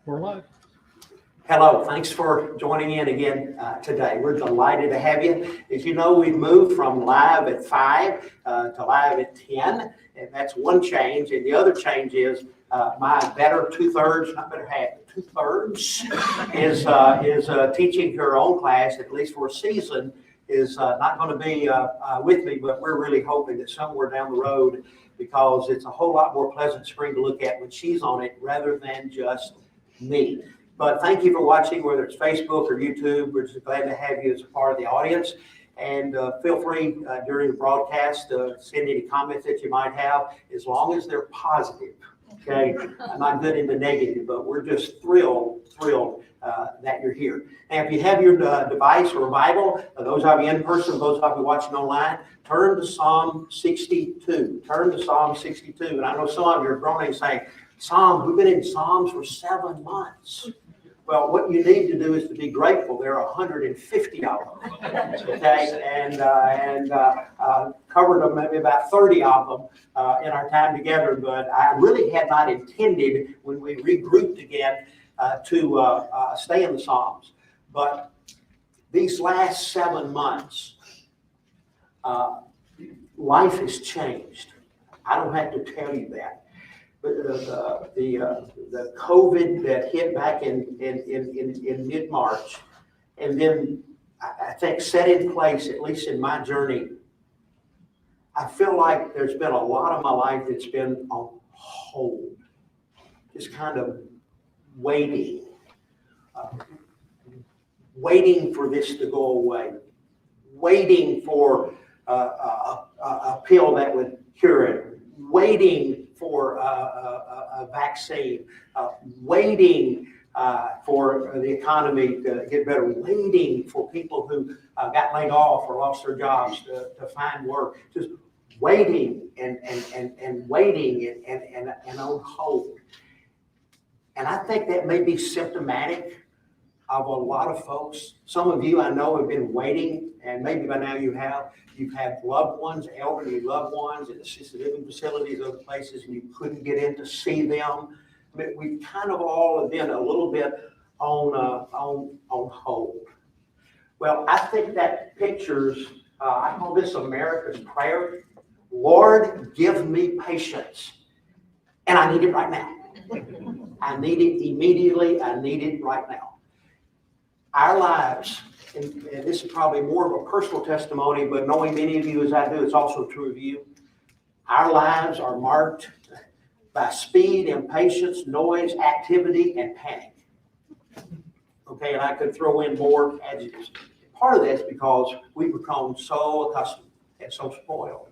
We're live. Hello, thanks for joining in again today. We're delighted to have you. As you know, we've moved from live at 5 to live at 10, and that's one change. And the other change is my better two-thirds, not better half, two-thirds is teaching her own class, at least for a season, is not going to be with me, but we're really hoping that somewhere down the road, because it's a whole lot more pleasant screen to look at when she's on it rather than just me. But thank you for watching, whether it's Facebook or YouTube. We're just glad to have you as a part of the audience. And feel free during the broadcast to send any comments that you might have, as long as they're positive. Okay, I'm not good into negative, but we're just thrilled that you're here. And if you have your device or Bible, those of you in person, those of you watching online, turn to Psalm 62. Turn to Psalm 62. And I know some of you are groaning saying, Psalms, we've been in Psalms for 7 months. Well, what you need to do is to be grateful. There are 150 of them, okay, and covered them, maybe about 30 of them in our time together. But I really had not intended, when we regrouped again, to stay in the Psalms. But these last 7 months, life has changed. I don't have to tell you that. The COVID that hit back in mid-March, and then I think set in place, at least in my journey, I feel like there's been a lot of my life that's been on hold, just kind of waiting for this to go away, waiting for a pill that would cure it, waiting for a vaccine, waiting for the economy to get better, waiting for people who got laid off or lost their jobs to find work, just waiting and waiting and on hold. And I think that may be symptomatic of a lot of folks. Some of you I know have been waiting, and maybe by now you've had loved ones, elderly loved ones in assisted living facilities, other places, and you couldn't get in to see them. I mean, we kind of all have been a little bit on hold. Well, I think that pictures, I call this America's prayer. Lord, give me patience. And I need it right now. I need it immediately. I need it right now. Our lives, and this is probably more of a personal testimony, but knowing many of you as I do, it's also true of you. Our lives are marked by speed, impatience, noise, activity, and panic. Okay, and I could throw in more adjectives. Part of that is because we've become so accustomed and so spoiled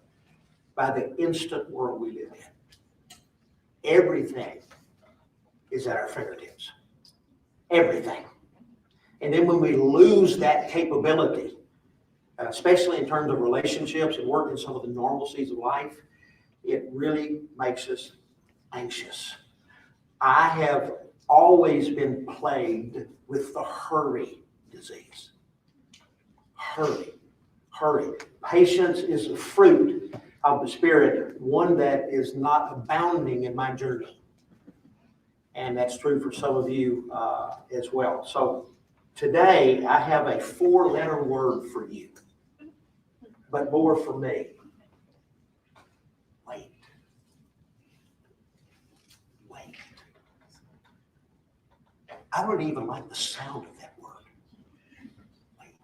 by the instant world we live in. Everything is at our fingertips. Everything. And then when we lose that capability, especially in terms of relationships and working some of the normalcies of life, it really makes us anxious. I have always been plagued with the hurry disease. Hurry. Patience is a fruit of the Spirit, one that is not abounding in my journey. And that's true for some of you as well. So today, I have a 4-letter word for you, but more for me. Wait. I don't even like the sound of that word. Wait.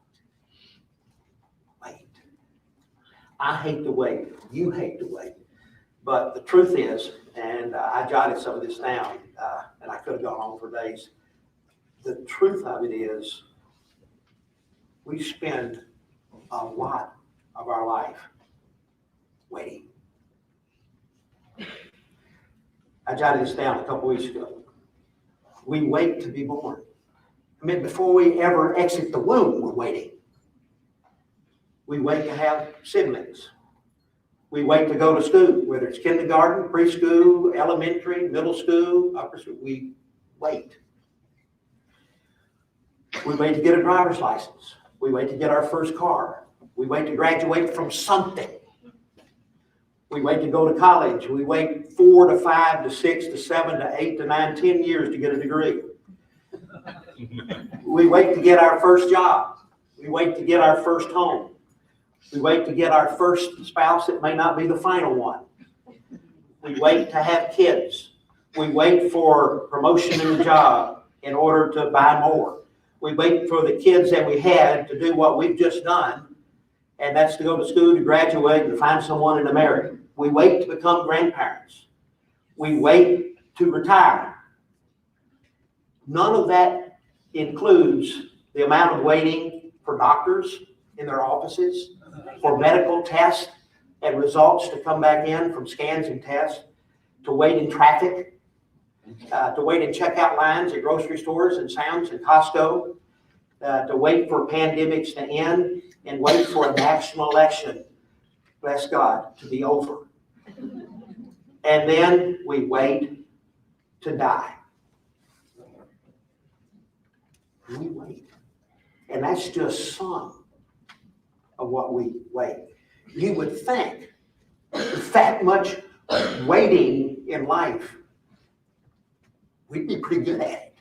I hate to wait. You hate to wait. But the truth is, and I jotted some of this down, and I could have gone on for days. The truth of it is, we spend a lot of our life waiting. I jotted this down a couple weeks ago. We wait to be born. I mean, before we ever exit the womb, we're waiting. We wait to have siblings. We wait to go to school, whether it's kindergarten, preschool, elementary, middle school, upper school. We wait. We wait to get a driver's license. We wait to get our first car. We wait to graduate from something. We wait to go to college. We wait 4 to 5 to 6 to 7 to 8 to 9, 10 years to get a degree. We wait to get our first job. We wait to get our first home. We wait to get our first spouse. It may not be the final one. We wait to have kids. We wait for promotion in the job in order to buy more. We wait for the kids that we had to do what we've just done, and that's to go to school, to graduate, and to find someone and to marry. We wait to become grandparents. We wait to retire. None of that includes the amount of waiting for doctors in their offices, for medical tests and results to come back in from scans and tests, to wait in traffic, to wait in checkout lines at grocery stores and Sam's and Costco, to wait for pandemics to end, and wait for a national election, bless God, to be over. And then we wait to die. We wait. And that's just some of what we wait. You would think with that much waiting in life, we'd be pretty good at it.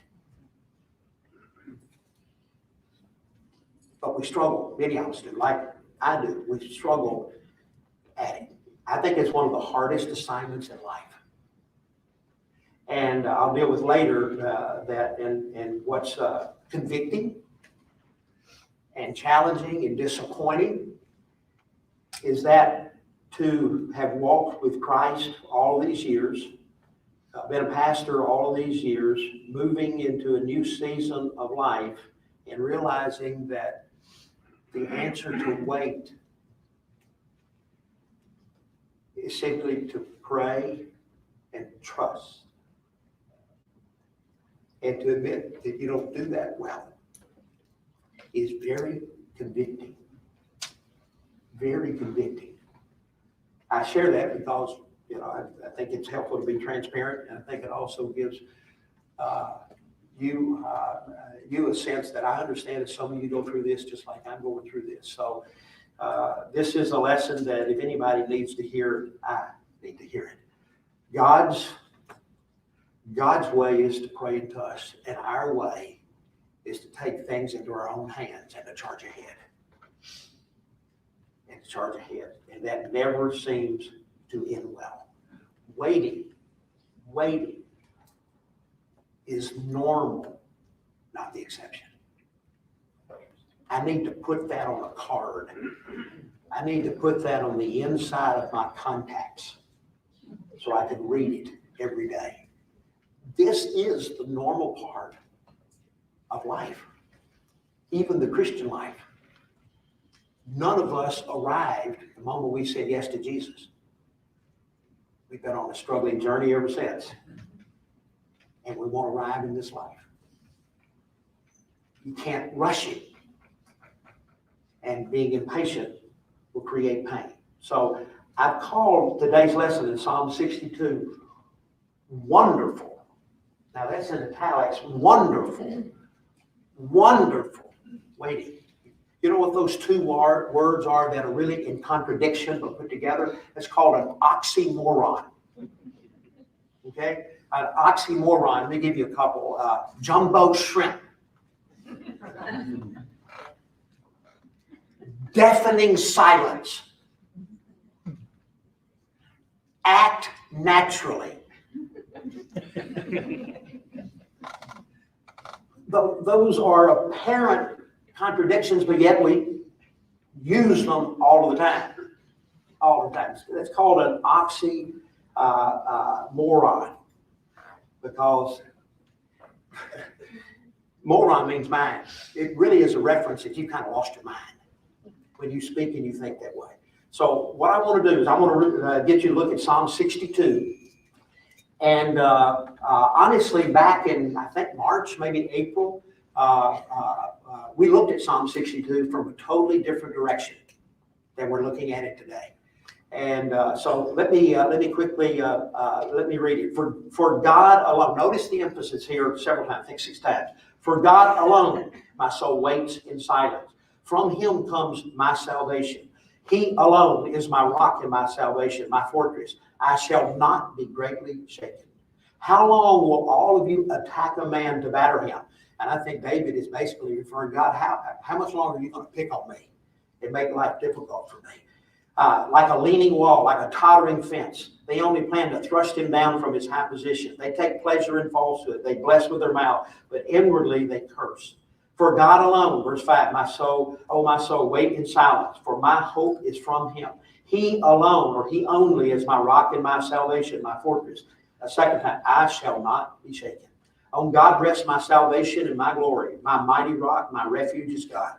But we struggle. Many of us do, like I do. We struggle at it. I think it's one of the hardest assignments in life. And I'll deal with later that and what's convicting and challenging and disappointing is that to have walked with Christ all these years, been a pastor all of these years, moving into a new season of life and realizing that the answer to wait is simply to pray and trust. And to admit that you don't do that well is very convicting. Very convicting. I share that because, I think it's helpful to be transparent, and I think it also gives you a sense that I understand that some of you go through this just like I'm going through this. So this is a lesson that if anybody needs to hear, I need to hear it. God's way is to pray into us, and our way is to take things into our own hands and to charge ahead. And to charge ahead. And that never seems to end well. Waiting is normal, not the exception. I need to put that on a card. I need to put that on the inside of my contacts so I can read it every day. This is the normal part of life, even the Christian life. None of us arrived the moment we said yes to Jesus. We've been on a struggling journey ever since. And we won't arrive in this life. You can't rush it. And being impatient will create pain. So I've called today's lesson in Psalm 62, wonderful. Now that's in italics, wonderful, wonderful waiting. You know what those two words are that are really in contradiction but put together? It's called an oxymoron. Okay? An oxymoron. Let me give you a couple. Jumbo shrimp. Deafening silence. Act naturally. Those are apparent contradictions, but yet we use them all the time. All the time. It's called an oxymoron because moron means mind. It really is a reference that you kind of lost your mind when you speak and you think that way. So what I want to do is I want to get you to look at Psalm 62. And honestly, back in, I think, March, maybe April, we looked at Psalm 62 from a totally different direction than we're looking at it today. And so let me quickly, let me read it. For God alone, notice the emphasis here several times, I think 6 times. For God alone, my soul waits in silence. From him comes my salvation. He alone is my rock and my salvation, my fortress. I shall not be greatly shaken. How long will all of you attack a man to batter him? And I think David is basically referring, God, how much longer are you going to pick on me and make life difficult for me? Like a leaning wall, like a tottering fence. They only plan to thrust him down from his high position. They take pleasure in falsehood. They bless with their mouth, but inwardly they curse. For God alone, verse 5, my soul, oh my soul, wait in silence, for my hope is from him. He alone, or he only, is my rock and my salvation, my fortress. A second time, I shall not be shaken. On God rests my salvation and my glory. My mighty rock, my refuge is God.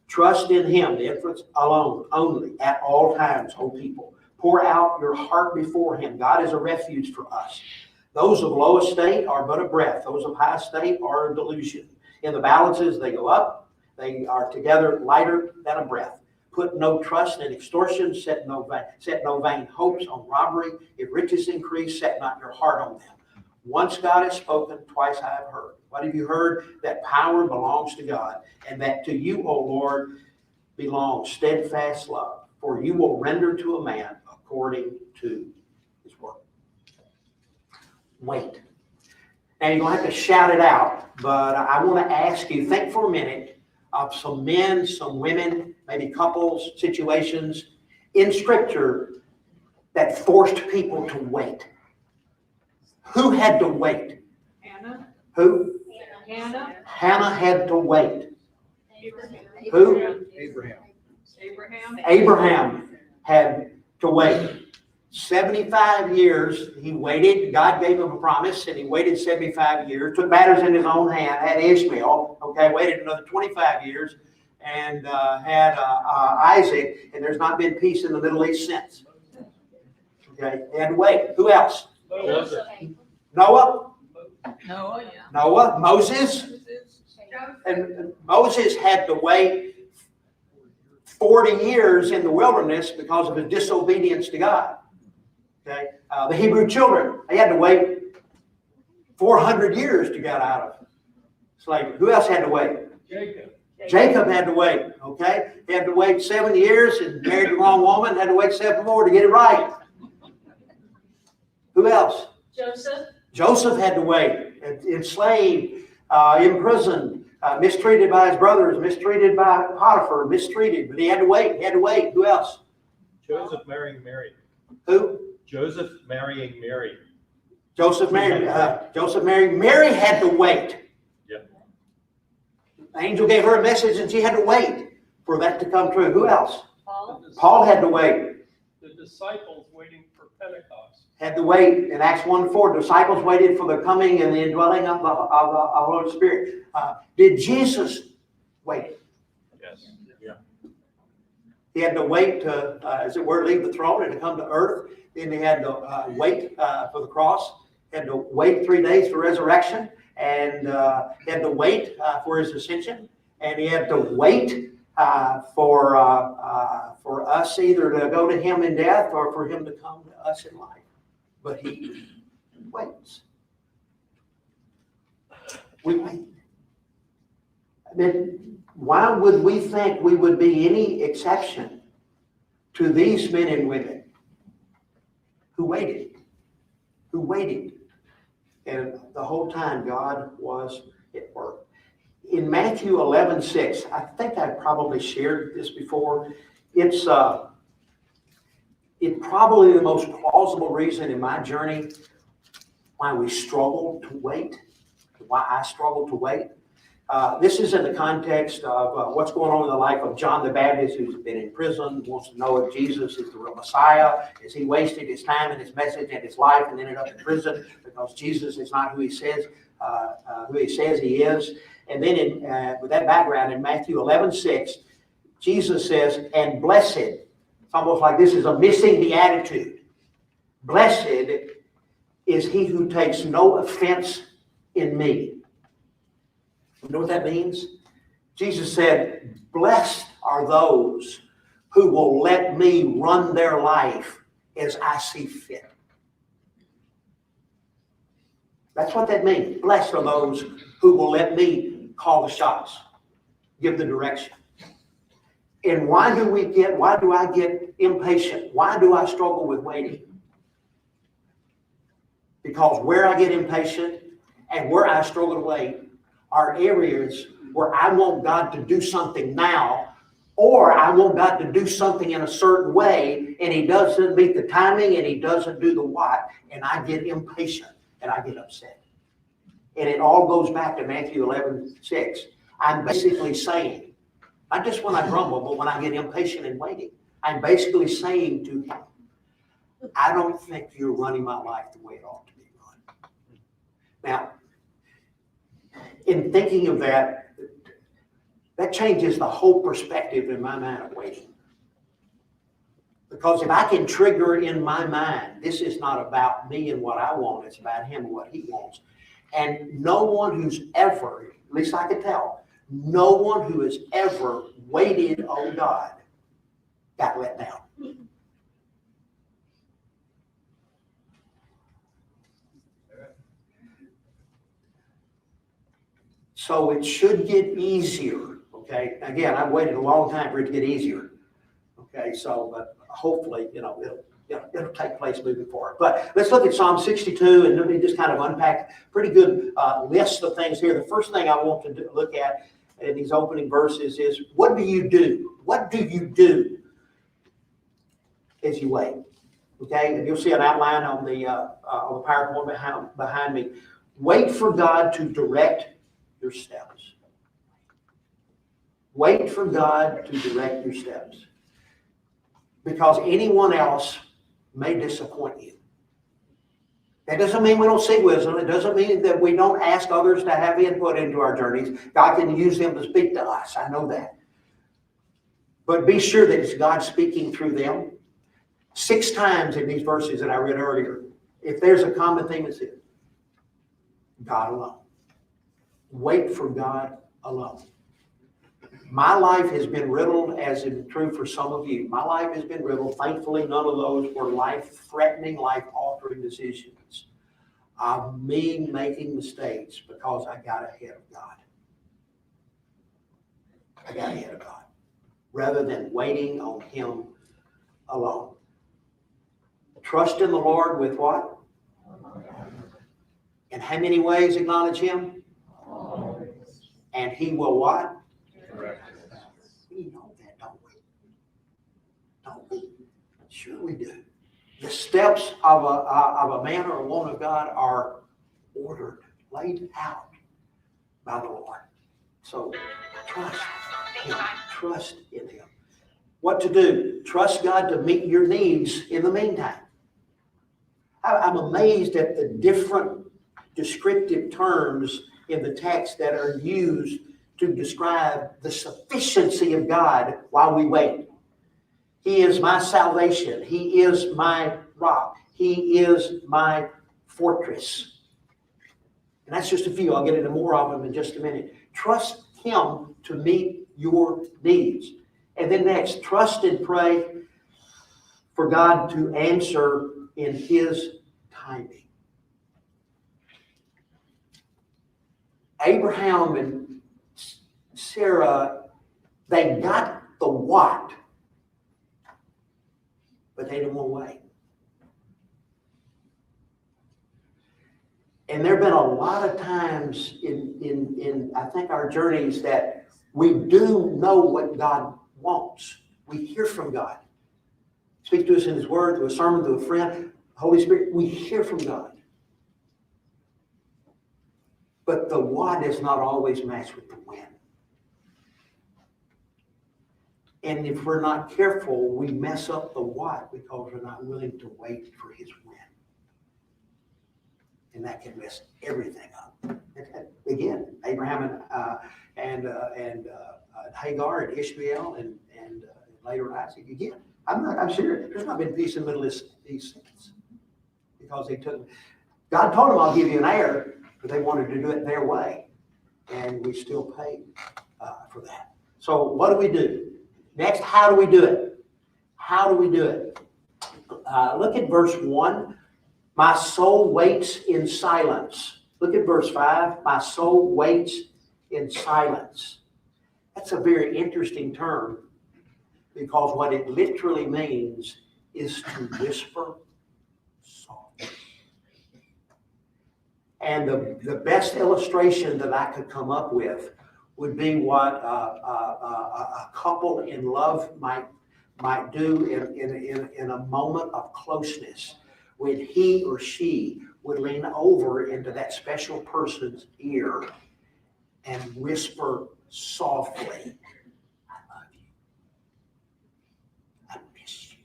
Trust in him, the inference alone, only, at all times, O people. Pour out your heart before him. God is a refuge for us. Those of low estate are but a breath. Those of high estate are a delusion. In the balances, they go up. They are together lighter than a breath. Put no trust in extortion. Set no vain hopes on robbery. If riches increase, set not your heart on them. Once God has spoken, twice I have heard. What have you heard? That power belongs to God, and that to you, O Lord, belongs steadfast love. For you will render to a man according to his work. Wait. Now you're going to have to shout it out, but I want to ask you, think for a minute of some men, some women, maybe couples, situations in Scripture that forced people to wait. Who had to wait? Hannah. Who? Hannah. Hannah had to wait. Abraham. Who? Abraham. Abraham had to wait. 75 years he waited. God gave him a promise, and he waited 75 years. Took matters in his own hand. Had Ishmael. Okay, waited another 25 years, and had Isaac. And there's not been peace in the Middle East since. Okay, he had to wait. Who else? Noah. Noah. Moses. And Moses had to wait 40 years in the wilderness because of his disobedience to God. Okay, the Hebrew children, they had to wait 400 years to get out of slavery. Who else had to wait? Jacob had to wait. Okay, he had to wait 7 years and married the wrong woman. Had to wait 7 more to get it right. Who else? Joseph had to wait, enslaved, imprisoned, mistreated by his brothers, mistreated by Potiphar, mistreated, but he had to wait. He had to wait. Who else? Joseph marrying Mary. Who? Joseph marrying Mary. Joseph married. Mary had to wait. Yeah. The angel gave her a message, and she had to wait for that to come true. Who else? Paul had to wait. The disciples waiting for Pentecost. Had to wait. In Acts 1:4, disciples waited for the coming and the indwelling of the Holy Spirit. Did Jesus wait? Yes. Yeah. He had to wait to, as it were, leave the throne and to come to earth. Then he had to wait for the cross. He had to wait 3 days for resurrection. And he had to wait for his ascension. And he had to wait for us either to go to him in death or for him to come to us in life. But he waits. We wait. I mean, why would we think we would be any exception to these men and women who waited? Who waited. And the whole time God was at work. In Matthew 11:6, I think I probably shared this before. It's probably the most plausible reason in my journey why we struggle to wait, why I struggle to wait. This is in the context of what's going on in the life of John the Baptist, who's been in prison, wants to know if Jesus is the real Messiah. As he wasted his time and his message and his life and ended up in prison because Jesus is not who he says he is. And then with that background, in Matthew 11:6, Jesus says, and blessed, it's almost like this is a missing beatitude. Blessed is he who takes no offense in me. You know what that means? Jesus said, blessed are those who will let me run their life as I see fit. That's what that means. Blessed are those who will let me call the shots, give the direction. And why do I get impatient? Why do I struggle with waiting? Because where I get impatient and where I struggle to wait are areas where I want God to do something now, or I want God to do something in a certain way, and He doesn't meet the timing, and He doesn't do the what, and I get impatient, and I get upset. And it all goes back to Matthew 11:6. I'm basically saying, not just when I grumble, but when I get impatient and waiting, I'm basically saying to Him, I don't think you're running my life the way it ought to be run. Now, in thinking of that, that changes the whole perspective in my mind of waiting. Because if I can trigger in my mind, this is not about me and what I want, it's about Him and what He wants. And no one who's ever, at least I can tell, no one who has ever waited on God got let down. So it should get easier, okay? Again, I've waited a long time for it to get easier, okay? So, but hopefully, it'll take place moving forward. But let's look at Psalm 62, and let me just kind of unpack pretty good list of things here. The first thing I want to look at in these opening verses is, what do you do? What do you do as you wait? Okay, and you'll see an outline on the PowerPoint behind me. Wait for God to direct your steps. Wait for God to direct your steps. Because anyone else may disappoint you. That doesn't mean we don't seek wisdom. It doesn't mean that we don't ask others to have input into our journeys. God can use them to speak to us. I know that. But be sure that it's God speaking through them. 6 times in these verses that I read earlier, if there's a common theme, it's it. God alone. Wait for God alone. My life has been riddled, as is true for some of you. My life has been riddled. Thankfully, none of those were life-threatening, life-altering decisions of me making mistakes because I got ahead of God. I got ahead of God rather than waiting on Him alone. Trust in the Lord with what? In how many ways acknowledge Him? And He will what? We know that, don't we? Don't we? Sure we do. The steps of a man or a woman of God are ordered, laid out by the Lord. So trust Him. Trust in Him. What to do? Trust God to meet your needs in the meantime. I'm amazed at the different descriptive terms in the text that are used to describe the sufficiency of God while we wait. He is my salvation. He is my rock. He is my fortress. And that's just a few. I'll get into more of them in just a minute. Trust Him to meet your needs. And then next, trust and pray for God to answer in His timing. Abraham and Sarah, they got the what, but they didn't want to wait. And there have been a lot of times in I think our journeys that we do know what God wants. We hear from God. Speak to us in His Word, through a sermon, through a friend, Holy Spirit. We hear from God. But the what is not always matched with the when. And if we're not careful, we mess up the what because we're not willing to wait for His when. And that can mess everything up. Again, Abraham and Hagar and Ishmael and later Isaac. Again, I'm sure there's not been peace in the Middle East these things because God told them, I'll give you an heir, but they wanted to do it their way, and we still paid for that. So what do we do? Next, how do we do it? How do we do it? Look at verse 1. My soul waits in silence. Look at verse 5. My soul waits in silence. That's a very interesting term because what it literally means is to whisper softly. And the best illustration that I could come up with would be what a couple in love might do in a moment of closeness, when he or she would lean over into that special person's ear and whisper softly, "I love you. I miss you."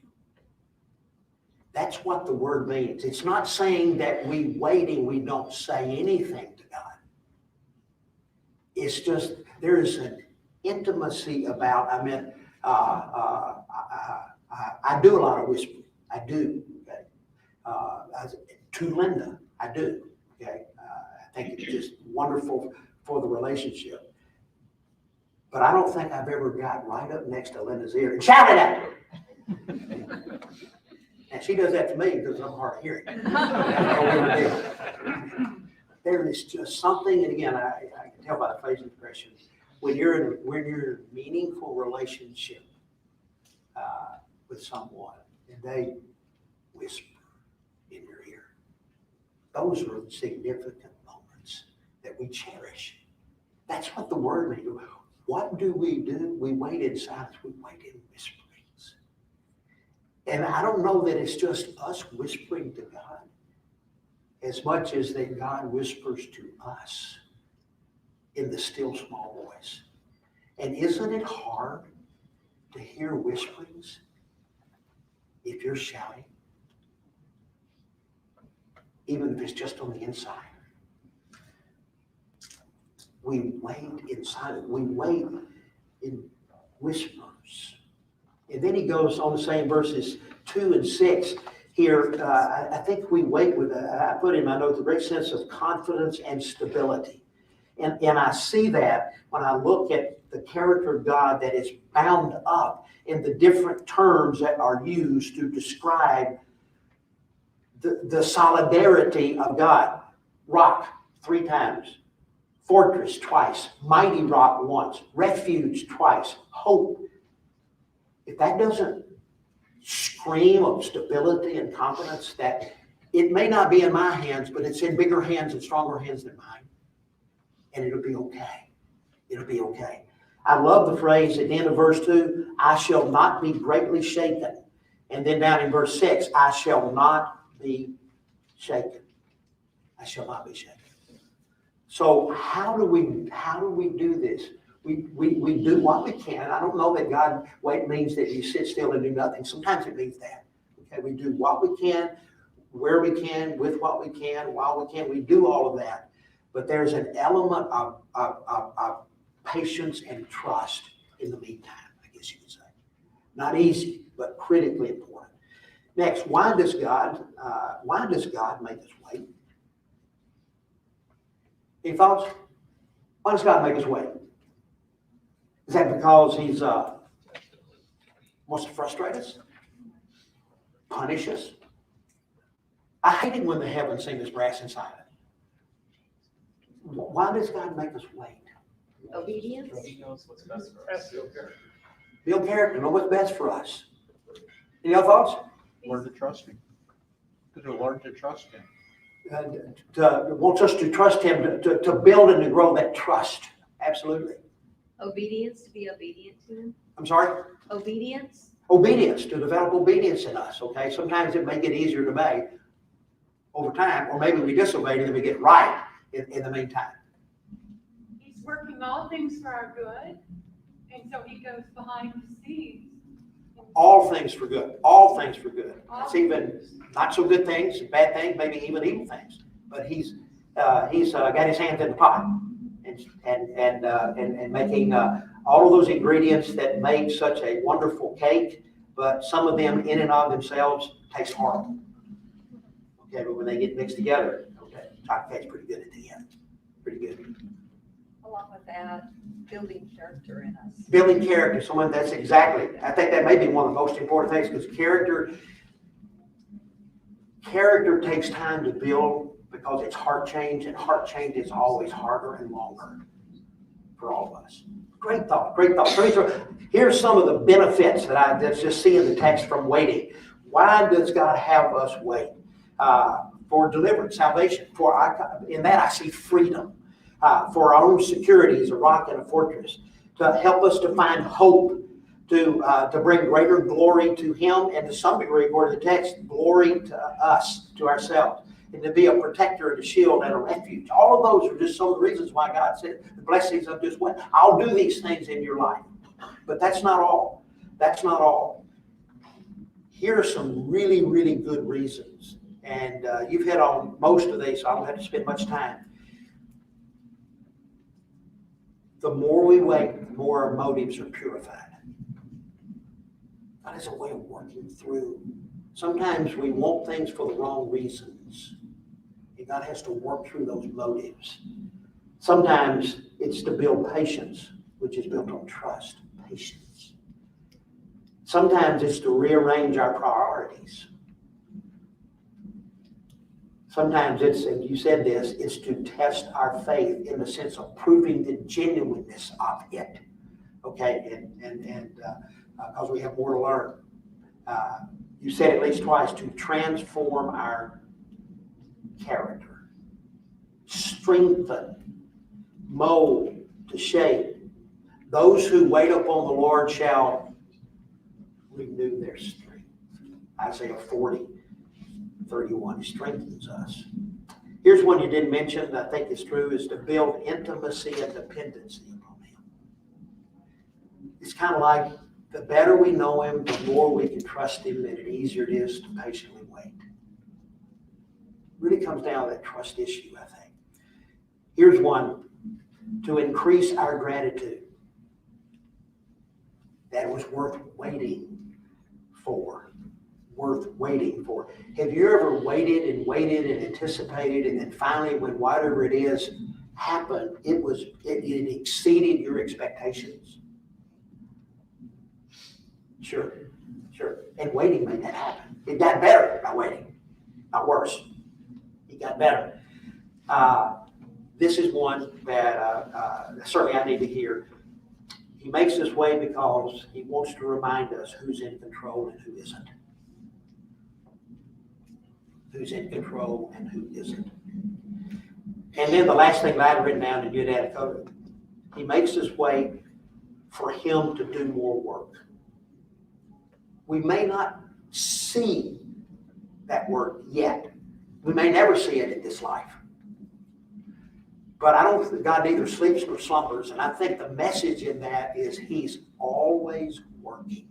That's what the word means. It's not saying that we don't say anything to God. It's just, there is an intimacy about, I do a lot of whispering. I do. Okay? To Linda, I do. Okay? I think it's just wonderful for the relationship. But I don't think I've ever got right up next to Linda's ear and shouted at her. And she does that to me because I'm hard of hearing. There is just something, and again, I can tell by the facial expressions, when you're in a meaningful relationship with someone, and they whisper in your ear, those are significant moments that we cherish. That's what the word means. What do? We wait in silence. We wait in whisperings. And I don't know that it's just us whispering to God as much as that God whispers to us in the still small voice. And isn't it hard to hear whisperings if you're shouting? Even if it's just on the inside. We wait in silence. We wait in whispers. And then he goes on to say in verses 2 and 6 here, I think we wait with, I put in my notes, a great sense of confidence and stability. And I see that when I look at the character of God that is bound up in the different terms that are used to describe the solidarity of God. Rock, 3 times. Fortress, twice. Mighty rock, once. Refuge, twice. Hope. If that doesn't scream of stability and confidence, that it may not be in my hands, but it's in bigger hands and stronger hands than mine. And it'll be okay. It'll be okay. I love the phrase at the end of verse 2, I shall not be greatly shaken. And then down in verse 6, I shall not be shaken. I shall not be shaken. So how do we do this? We do what we can. I don't know that God wait means that you sit still and do nothing. Sometimes it means that. Okay, we do what we can, where we can, with what we can, while we can. We do all of that. But there's an element of patience and trust in the meantime, I guess you could say. Not easy, but critically important. Next, why does God make us wait? Any thoughts? Why does God make us wait? Is that because He wants to frustrate us? Punish us? I hate it when the heavens seem as brass and silent. Why does God make us wait? Obedience. He knows what's best for us. Build character, know what's best for us. Any other thoughts? Learn to trust Him. To learn to trust Him. Wants us to trust Him, to build and to grow that trust. Absolutely. Obedience, to be obedient to Him. I'm sorry? Obedience. Obedience, to develop obedience in us, okay? Sometimes it may get easier to obey over time, or maybe we disobey and then we get right in the meantime. He's working all things for our good, and so He goes behind the scenes. All things for good. All things for good. All It's even things. not so good things, bad things, maybe even evil things. But he's got his hands in the pot and making all of those ingredients that make such a wonderful cake. But some of them, in and of themselves, taste horrible. Okay, but when they get mixed together, okay, chocolate cake's pretty good at the end. Pretty good. Along with that, building character in us. Building character, that's exactly, I think that may be one of the most important things, because character takes time to build because it's heart change, and heart change is always harder and longer for all of us. Great thought, great thought. Here's some of the benefits that I just see in the text from waiting. Why does God have us wait? for deliverance, salvation. In that I see freedom. For our own security as a rock and a fortress. To help us to find hope. To bring greater glory to Him, and to some degree, according to the text, glory to us, to ourselves. And to be a protector and a shield and a refuge. All of those are just some of the reasons why God said the blessings of this way. I'll do these things in your life. But that's not all. That's not all. Here are some really, really good reasons. And you've hit on most of these, so I don't have to spend much time. The more we wait, the more our motives are purified. God has a way of working through. Sometimes we want things for the wrong reasons. And God has to work through those motives. Sometimes it's to build patience, which is built on trust. Patience. Sometimes it's to rearrange our priorities. Sometimes it's, and you said this, it's to test our faith in the sense of proving the genuineness of it. Okay, and because we have more to learn. You said at least twice, to transform our character, strengthen, mold, to shape. Those who wait upon the Lord shall renew their strength. Isaiah 40:31, He strengthens us. Here's one you didn't mention that I think is true, is to build intimacy and dependency upon Him. It's kind of like the better we know Him, the more we can trust Him, and the easier it is to patiently wait. It really comes down to that trust issue, I think. Here's one, to increase our gratitude. That was worth waiting for. Worth waiting for. Have you ever waited and waited and anticipated, and then finally, when whatever it is happened, it exceeded your expectations? Sure. And waiting made that happen. It got better by waiting, not worse. It got better. This is one that certainly I need to hear. He makes this way because He wants to remind us who's in control and who isn't. Who's in control and who isn't. And then the last thing that I had written down, and you'd add covered, He makes this way for Him to do more work. We may not see that work yet. We may never see it in this life. But I don't think God neither sleeps nor slumbers, and I think the message in that is He's always working.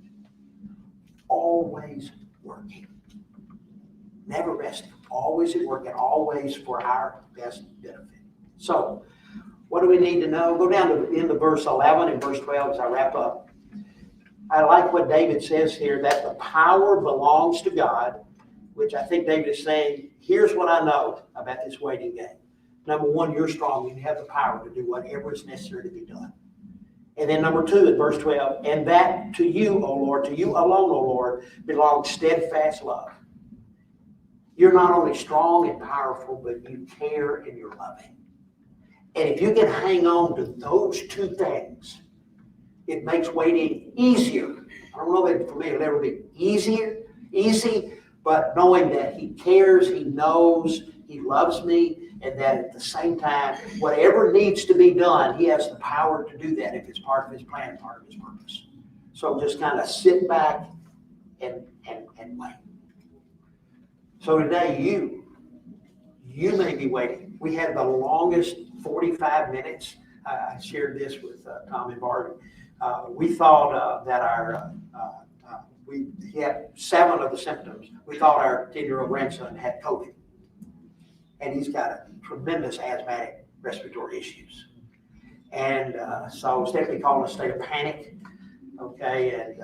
Always working. Never resting. Always at work and always for our best benefit. So, what do we need to know? Go down to into verse 11 and verse 12 as I wrap up. I like what David says here, that the power belongs to God, which I think David is saying, here's what I know about this waiting game. Number one, you're strong and you have the power to do whatever is necessary to be done. And then number two, in verse 12, and that to you, O Lord, to you alone, O Lord, belongs steadfast love. You're not only strong and powerful, but you care and you're loving. And if you can hang on to those two things, it makes waiting easier. I don't know that for me it'll ever be easy, but knowing that He cares, He knows, He loves me, and that at the same time, whatever needs to be done, He has the power to do that if it's part of His plan, part of His purpose. So just kind of sit back and wait. So today, you may be waiting. We had the longest 45 minutes. I shared this with Tom and Barbie. We thought that he had 7 of the symptoms. We thought our 10-year-old grandson had COVID. And he's got tremendous asthmatic respiratory issues. And so Stephanie called a state of panic. Okay, and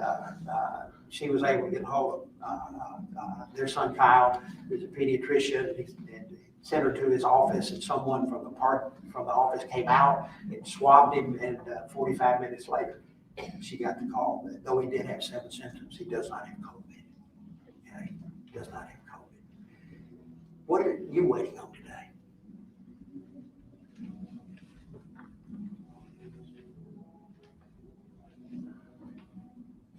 she was able to get a hold of their son Kyle, who's a pediatrician, and sent her to his office, and someone from the office came out and swabbed him, and 45 minutes later, she got the call that though he did have 7 symptoms, he does not have COVID. Okay? He does not have COVID. What are you waiting on today?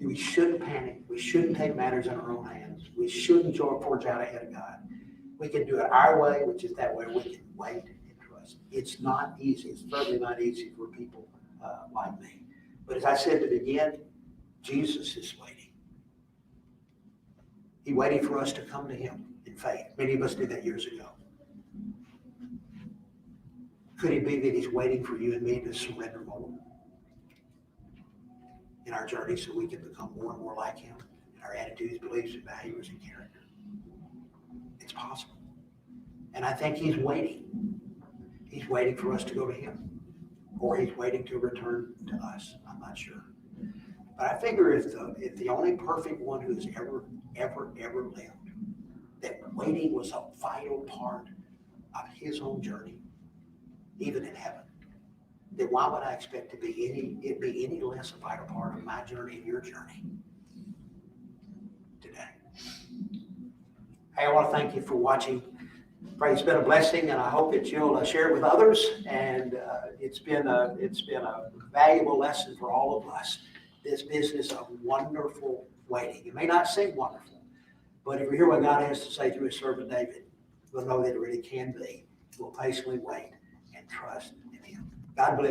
We shouldn't panic. We shouldn't take matters in our own hands. We shouldn't forge out ahead of God. We can do it our way, which is that way we can wait and trust. It's not easy. It's certainly not easy for people like me. But as I said to begin, Jesus is waiting. He's waiting for us to come to him in faith. Many of us did that years ago. Could it be that he's waiting for you and me to surrender more in our journey so we can become more and more like him in our attitudes, beliefs, and values and character? It's possible. And I think he's waiting. He's waiting for us to go to him, or he's waiting to return to us. I'm not sure. But I figure if the only perfect one who has ever lived, that waiting was a vital part of his own journey, even in heaven, then why would I expect it be any less a vital part of my journey and your journey today? Hey, I want to thank you for watching. Pray it's been a blessing, and I hope that you'll share it with others. And it's been a valuable lesson for all of us. This business of wonderful waiting. It may not seem wonderful, but if we hear what God has to say through his servant David, we'll know that it really can be. We'll patiently wait and trust in him. God bless.